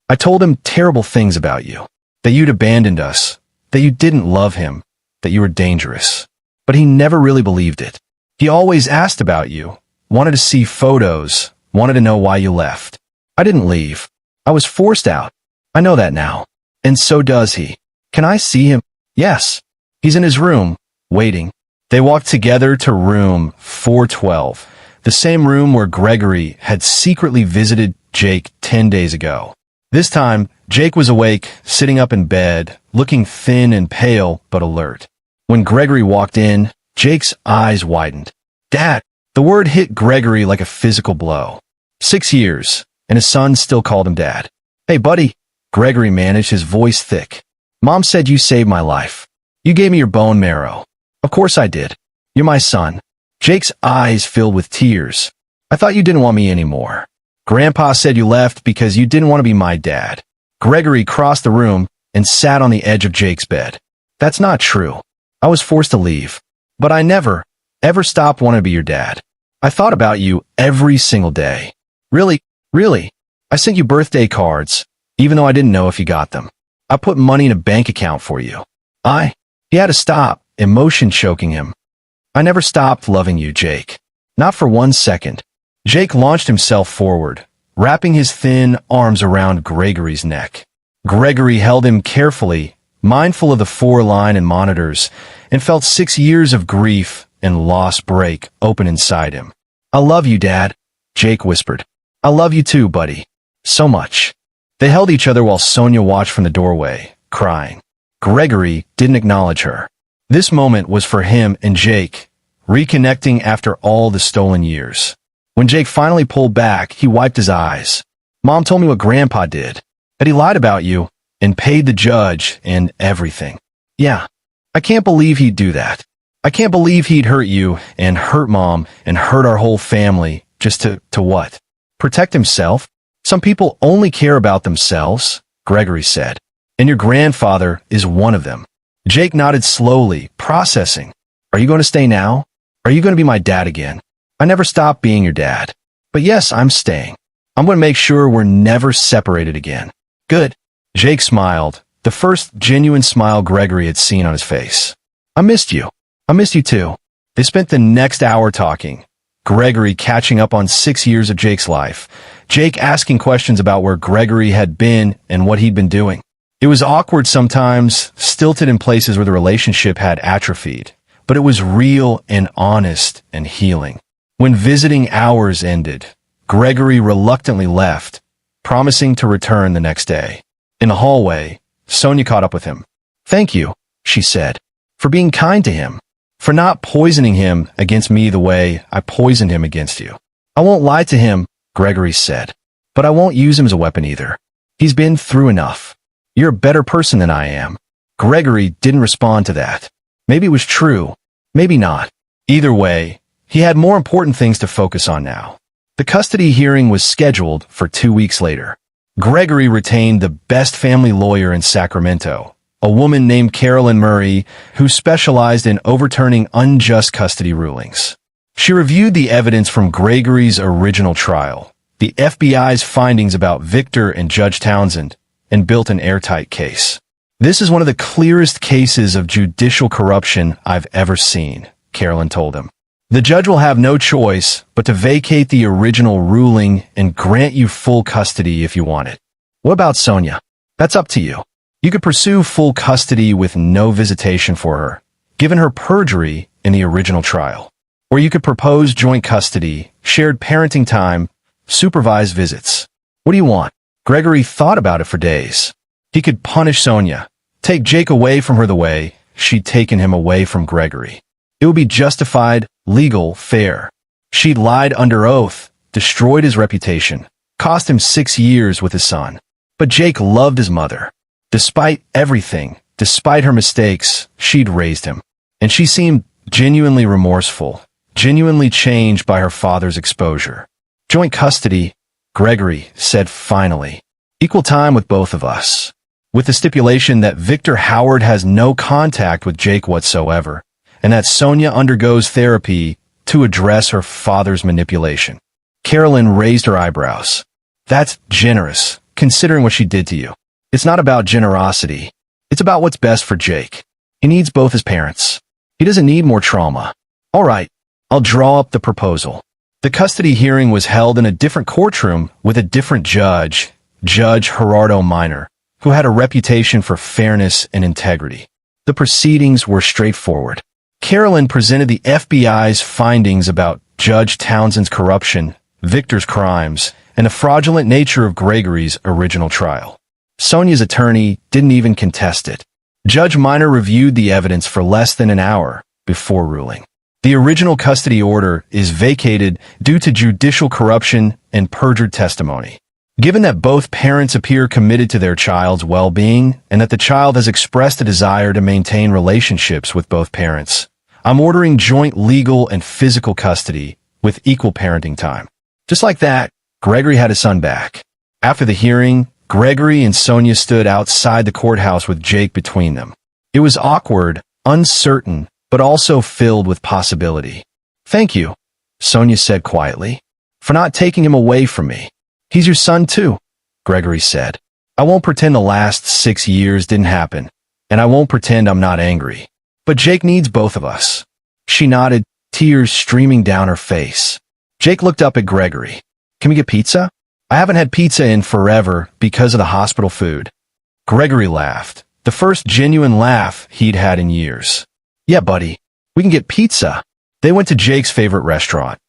I told him terrible things about you. That you'd abandoned us. That you didn't love him. That you were dangerous. But he never really believed it. He always asked about you. Wanted to see photos. Wanted to know why you left. I didn't leave. I was forced out. I know that now. And so does he. Can I see him? Yes. He's in his room, waiting. They walked together to room 412, the same room where Gregory had secretly visited Jake 10 days ago. This time, Jake was awake, sitting up in bed, looking thin and pale but alert. When Gregory walked in, Jake's eyes widened. Dad! The word hit Gregory like a physical blow. 6 years, and his son still called him Dad. Hey, buddy. Gregory managed, his voice thick. Mom said you saved my life. You gave me your bone marrow. Of course I did. You're my son. Jake's eyes filled with tears. I thought you didn't want me anymore. Grandpa said you left because you didn't want to be my dad. Gregory crossed the room and sat on the edge of Jake's bed. That's not true. I was forced to leave. But I never, ever stopped wanting to be your dad. I thought about you every single day. Really. I sent you birthday cards, even though I didn't know if you got them. I put money in a bank account for you. He had to stop, emotion choking him. I never stopped loving you, Jake. Not for 1 second. Jake launched himself forward, wrapping his thin arms around Gregory's neck. Gregory held him carefully, mindful of the 4-line and monitors, and felt 6 years of grief and loss break open inside him. I love you, Dad, Jake whispered. I love you too, buddy. So much. They held each other while Sonia watched from the doorway, crying. Gregory didn't acknowledge her. This moment was for him and Jake, reconnecting after all the stolen years. When Jake finally pulled back, he wiped his eyes. Mom told me what Grandpa did, that he lied about you and paid the judge and everything. Yeah, I can't believe he'd do that. I can't believe he'd hurt you and hurt Mom and hurt our whole family just to what? Protect himself? Some people only care about themselves, Gregory said. And your grandfather is one of them. Jake nodded slowly, processing. Are you going to stay now? Are you going to be my dad again? I never stopped being your dad. But yes, I'm staying. I'm going to make sure we're never separated again. Good. Jake smiled, the first genuine smile Gregory had seen on his face. I missed you. I missed you too. They spent the next hour talking. Gregory catching up on 6 years of Jake's life. Jake asking questions about where Gregory had been and what he'd been doing. It was awkward sometimes, stilted in places where the relationship had atrophied, but it was real and honest and healing. When visiting hours ended, Gregory reluctantly left, promising to return the next day. In the hallway, Sonia caught up with him. Thank you, she said, for being kind to him, for not poisoning him against me the way I poisoned him against you. I won't lie to him, Gregory said, but I won't use him as a weapon either. He's been through enough. You're a better person than I am. Gregory didn't respond to that. Maybe it was true, maybe not. Either way, he had more important things to focus on now. The custody hearing was scheduled for 2 weeks later. Gregory retained the best family lawyer in Sacramento, a woman named Carolyn Murray, who specialized in overturning unjust custody rulings. She reviewed the evidence from Gregory's original trial, the FBI's findings about Victor and Judge Townsend, and built an airtight case. This is one of the clearest cases of judicial corruption I've ever seen, Carolyn told him. The judge will have no choice but to vacate the original ruling and grant you full custody if you want it. What about Sonia? That's up to you. You could pursue full custody with no visitation for her, given her perjury in the original trial. Or you could propose joint custody, shared parenting time, supervised visits. What do you want? Gregory thought about it for days. He could punish Sonia, take Jake away from her the way she'd taken him away from Gregory. It would be justified, legal, fair. She'd lied under oath, destroyed his reputation, cost him 6 years with his son. But Jake loved his mother. Despite everything, despite her mistakes, she'd raised him. And she seemed genuinely remorseful, genuinely changed by her father's exposure. Joint custody, Gregory said finally. Equal time with both of us. With the stipulation that Victor Howard has no contact with Jake whatsoever, and that Sonia undergoes therapy to address her father's manipulation. Carolyn raised her eyebrows. That's generous, considering what she did to you. It's not about generosity. It's about what's best for Jake. He needs both his parents. He doesn't need more trauma. All right, I'll draw up the proposal. The custody hearing was held in a different courtroom with a different judge, Judge Gerardo Minor, who had a reputation for fairness and integrity. The proceedings were straightforward. Carolyn presented the FBI's findings about Judge Townsend's corruption, Victor's crimes, and the fraudulent nature of Gregory's original trial. Sonia's attorney didn't even contest it. Judge Minor reviewed the evidence for less than an hour before ruling. The original custody order is vacated due to judicial corruption and perjured testimony. Given that both parents appear committed to their child's well-being and that the child has expressed a desire to maintain relationships with both parents, I'm ordering joint legal and physical custody with equal parenting time. Just like that, Gregory had his son back. After the hearing, Gregory and Sonia stood outside the courthouse with Jake between them. It was awkward, uncertain, but also filled with possibility. Thank you, Sonia said quietly, for not taking him away from me. He's your son too, Gregory said. I won't pretend the last 6 years didn't happen, and I won't pretend I'm not angry. But Jake needs both of us. She nodded, tears streaming down her face. Jake looked up at Gregory. Can we get pizza? I haven't had pizza in forever because of the hospital food. Gregory laughed, the first genuine laugh he'd had in years. Yeah, buddy, we can get pizza. They went to Jake's favorite restaurant,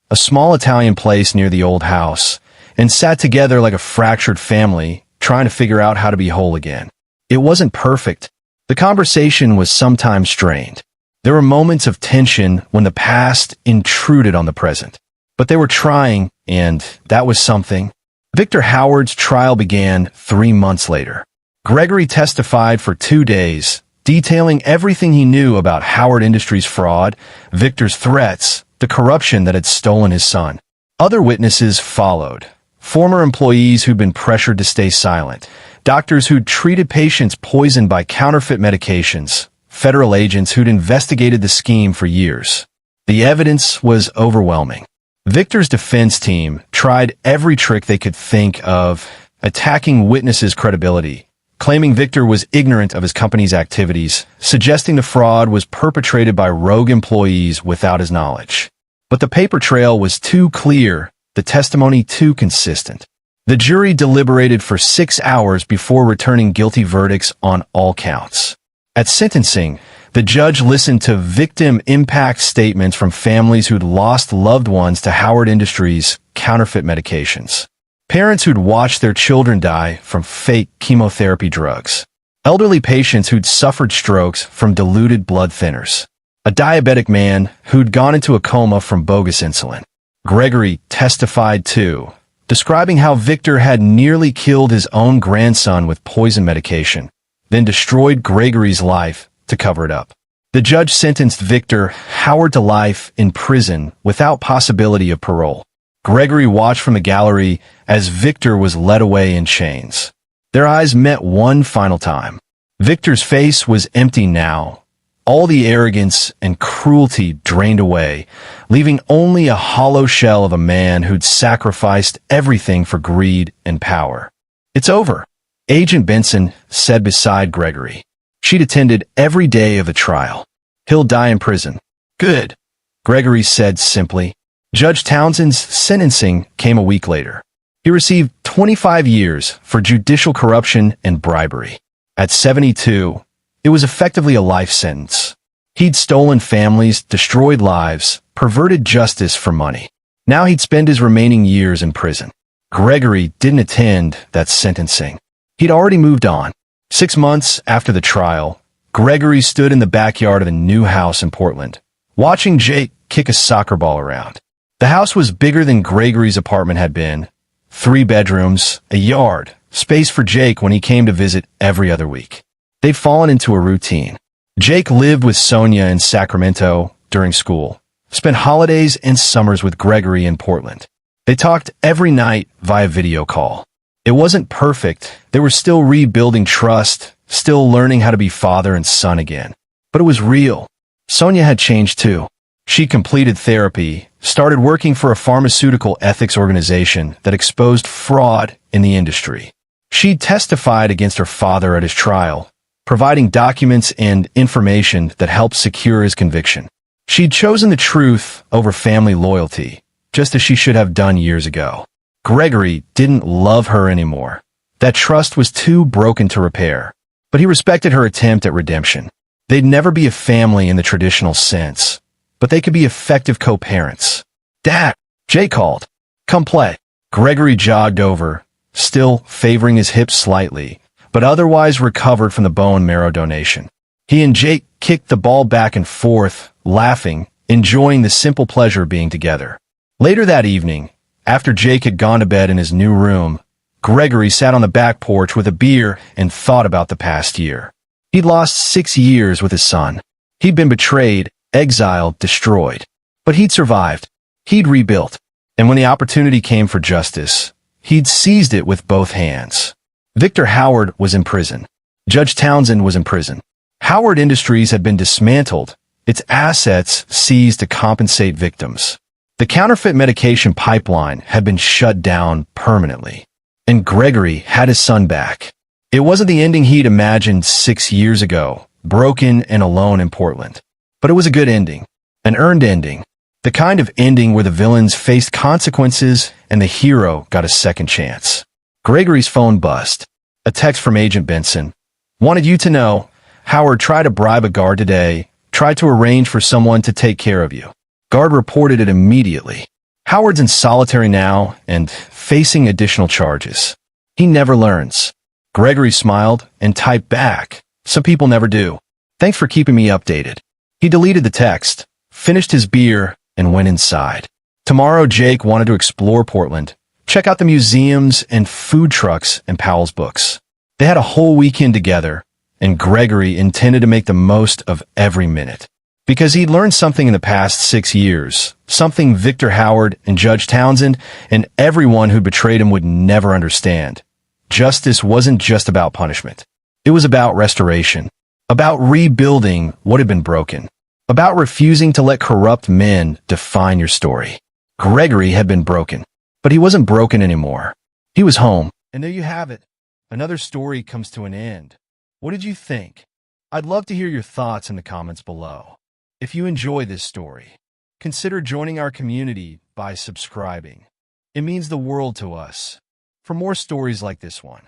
a small Italian place near the old house, and sat together like a fractured family, trying to figure out how to be whole again. It wasn't perfect. The conversation was sometimes strained. There were moments of tension when the past intruded on the present. But they were trying, and that was something. Victor Howard's trial began 3 months later. Gregory testified for 2 days, detailing everything he knew about Howard Industries fraud, Victor's threats, the corruption that had stolen his son. Other witnesses followed. Former employees who'd been pressured to stay silent, doctors who'd treated patients poisoned by counterfeit medications, federal agents who'd investigated the scheme for years. The evidence was overwhelming. Victor's defense team tried every trick they could think of, attacking witnesses' credibility, claiming Victor was ignorant of his company's activities, suggesting the fraud was perpetrated by rogue employees without his knowledge. But the paper trail was too clear, the testimony too consistent. The jury deliberated for 6 hours before returning guilty verdicts on all counts. At sentencing, the judge listened to victim impact statements from families who'd lost loved ones to Howard Industries' counterfeit medications. Parents who'd watched their children die from fake chemotherapy drugs. Elderly patients who'd suffered strokes from diluted blood thinners. A diabetic man who'd gone into a coma from bogus insulin. Gregory testified too, describing how Victor had nearly killed his own grandson with poison medication, then destroyed Gregory's life to cover it up. The judge sentenced Victor Howard to life in prison without possibility of parole. Gregory watched from the gallery as Victor was led away in chains. Their eyes met one final time. Victor's face was empty now. All the arrogance and cruelty drained away, leaving only a hollow shell of a man who'd sacrificed everything for greed and power. "It's over," Agent Benson said beside Gregory. She'd attended every day of the trial. "He'll die in prison." "Good," Gregory said simply. Judge Townsend's sentencing came a week later. He received 25 years for judicial corruption and bribery. At 72, it was effectively a life sentence. He'd stolen families, destroyed lives, perverted justice for money. Now he'd spend his remaining years in prison. Gregory didn't attend that sentencing. He'd already moved on. 6 months after the trial, Gregory stood in the backyard of a new house in Portland, watching Jake kick a soccer ball around. The house was bigger than Gregory's apartment had been. 3 bedrooms, a yard, space for Jake when he came to visit every other week. They'd fallen into a routine. Jake lived with Sonia in Sacramento during school, spent holidays and summers with Gregory in Portland. They talked every night via video call. It wasn't perfect. They were still rebuilding trust, still learning how to be father and son again. But it was real. Sonia had changed too. She completed therapy, started working for a pharmaceutical ethics organization that exposed fraud in the industry. She testified against her father at his trial, providing documents and information that helped secure his conviction. She'd chosen the truth over family loyalty, just as she should have done years ago. Gregory didn't love her anymore. That trust was too broken to repair. But he respected her attempt at redemption. They'd never be a family in the traditional sense, but they could be effective co-parents. "Dad," Jay called. "Come play." Gregory jogged over, still favoring his hips slightly, but otherwise recovered from the bone marrow donation. He and Jake kicked the ball back and forth, laughing, enjoying the simple pleasure of being together. Later that evening, after Jake had gone to bed in his new room, Gregory sat on the back porch with a beer and thought about the past year. He'd lost 6 years with his son. He'd been betrayed, exiled, destroyed. But he'd survived. He'd rebuilt. And when the opportunity came for justice, he'd seized it with both hands. Victor Howard was in prison. Judge Townsend was in prison. Howard Industries had been dismantled, its assets seized to compensate victims. The counterfeit medication pipeline had been shut down permanently. And Gregory had his son back. It wasn't the ending he'd imagined 6 years ago, broken and alone in Portland. But it was a good ending. An earned ending. The kind of ending where the villains faced consequences and the hero got a second chance. Gregory's phone buzzed. A text from Agent Benson. "Wanted you to know, Howard tried to bribe a guard today, tried to arrange for someone to take care of you." Guard reported it immediately. Howard's in solitary now and facing additional charges. He never learns. Gregory smiled and typed back. "Some people never do. Thanks for keeping me updated." He deleted the text, finished his beer, and went inside. Tomorrow, Jake wanted to explore Portland, check out the museums and food trucks and Powell's books. They had a whole weekend together, and Gregory intended to make the most of every minute. Because he'd learned something in the past 6 years, something Victor Howard and Judge Townsend and everyone who betrayed him would never understand. Justice wasn't just about punishment. It was about restoration, about rebuilding what had been broken, about refusing to let corrupt men define your story. Gregory had been broken, but he wasn't broken anymore. He was home. And there you have it. Another story comes to an end. What did you think? I'd love to hear your thoughts in the comments below. If you enjoy this story, consider joining our community by subscribing. It means the world to us. For more stories like this one,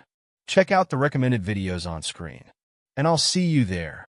check out the recommended videos on screen, and I'll see you there.